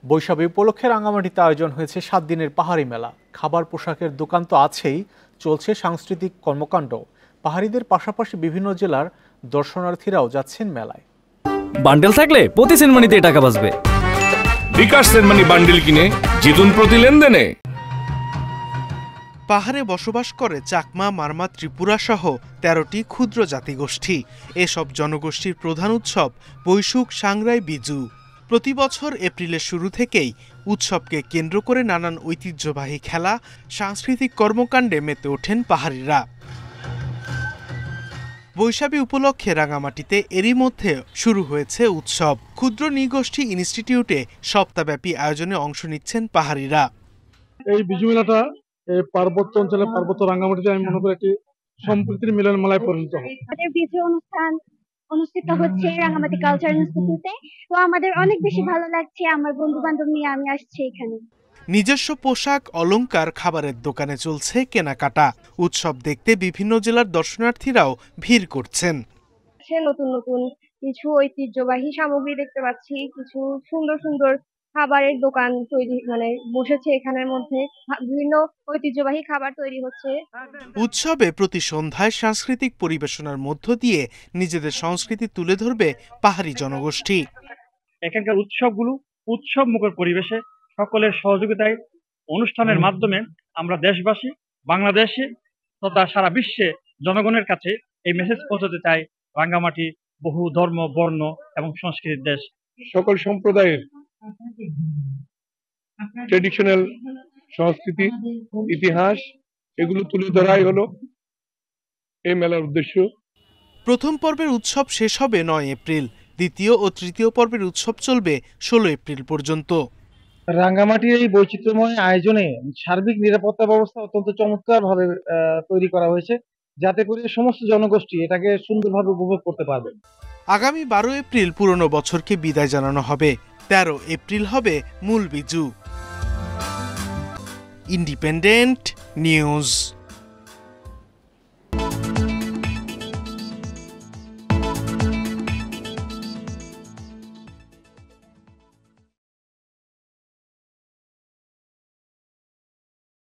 বৈশাখী উপলক্ষে রাঙামাটিতে আয়োজন হয়েছে 7 দিনের পাহাড়ি মেলা। খাবার পোশাকের দোকান তো আছেই, চলছে সাংস্কৃতিক কর্মকাণ্ড। পাহাড়িদের পাশাপাশি বিভিন্ন জেলার দর্শনার্থীরাও যাচ্ছেন মেলায়। বান্ডেল থাকলে প্রতি সেনমানিতে টাকা বাঁচবে। বিকাশ সেনমানি বান্ডেল কিনে জিতুন প্রতি লেনদেনে। পাহাড়ে বসবাস করে চাকমা, মারমা, ত্রিপুরা সহ 13টি ক্ষুদ্র জাতিগোষ্ঠী। এসব জনগোষ্ঠীর প্রধান উৎসব বৈশুখ সাংরাই বিজু। প্রতি বছর এপ্রিলের শুরু থেকেই উৎসবকে কেন্দ্র করে নানান ঐতিহ্যবাহী খেলা, সাংস্কৃতিক কর্মকাণ্ডে মেতে ওঠেন পাহাড়িরা। বৈশাখী উপলক্ষে রাঙামাটিতে এরই মধ্যে শুরু হয়েছে উৎসব। ক্ষুদ্র নৃগোষ্ঠী ইনস্টিটিউটে সপ্তাহব্যাপী আয়োজনে অংশ নিচ্ছেন পাহাড়িরা। এই বিজু মেলাটা পার্বত্য অঞ্চলে, পার্বত্য রাঙ্গামাটিতে আমি মনে করি একটি সম্প্রীতির মিলন মেলায় পরিণত হয়। বিজু অনুষ্ঠান অনুষ্ঠিত হচ্ছে রাঙ্গামাটি কালচার ইনস্টিটিউটে, তো আমাদের অনেক বেশি ভালো লাগছে। আমার বন্ধু বান্ধব নিয়ে আমি আসছি এখানে। নিজস্ব পোশাক, অলংকার, খাবারের দোকানে চলছে কেনাকাটা। উৎসব দেখতে বিভিন্ন জেলার দর্শনার্থীরাও ভিড় করছেন। নতুন নতুন কিছু ঐতিহ্যবাহী সামগ্রী দেখতে পাচ্ছি, কিছু সুন্দর সুন্দর খাবারের দোকান তৈরি বসেছে এখানের মধ্যে, বিভিন্ন ঐতিহ্যবাহী খাবার তৈরি হচ্ছে। উৎসবে প্রতি সন্ধ্যায় সাংস্কৃতিক পরিবেশনার মধ্য দিয়ে নিজেদের সংস্কৃতি তুলে ধরবে পাহাড়ি জনগোষ্ঠী। এখানকার উৎসবগুলো উৎসব মুখর পরিবেশে সকলের সহযোগিতায় অনুষ্ঠানের মাধ্যমে আমরা দেশবাসী, বাংলাদেশে তথা সারা বিশ্বে জনগণের কাছে এই মেসেজ পৌঁছাতে চাই, রাঙ্গামাটি বহু ধর্ম, বর্ণ এবং সংস্কৃতির দেশ। সকল সম্প্রদায়ের ট্রেডিশনাল সংস্কৃতি, ইতিহাস এগুলো তুলে ধরাই হলো এই মেলার উদ্দেশ্য। প্রথম পর্বের উৎসব শেষ হবে 9 এপ্রিল। দ্বিতীয় ও তৃতীয় পর্বের উৎসব চলবে 16 এপ্রিল পর্যন্ত। রাঙ্গামাটির এই বৈচিত্র্যময় আয়োজনে সার্বিক নিরাপত্তা ব্যবস্থা অত্যন্ত চমৎকারভাবে তৈরি করা হয়েছে, যাতে করে সমস্ত জনগোষ্ঠী এটাকে সুন্দরভাবে উপভোগ করতে পারবে। আগামী 12 এপ্রিল পুরনো বছরকে বিদায় জানানো হবে। 13 এপ্রিল হবে মূল বিজু। Independent news.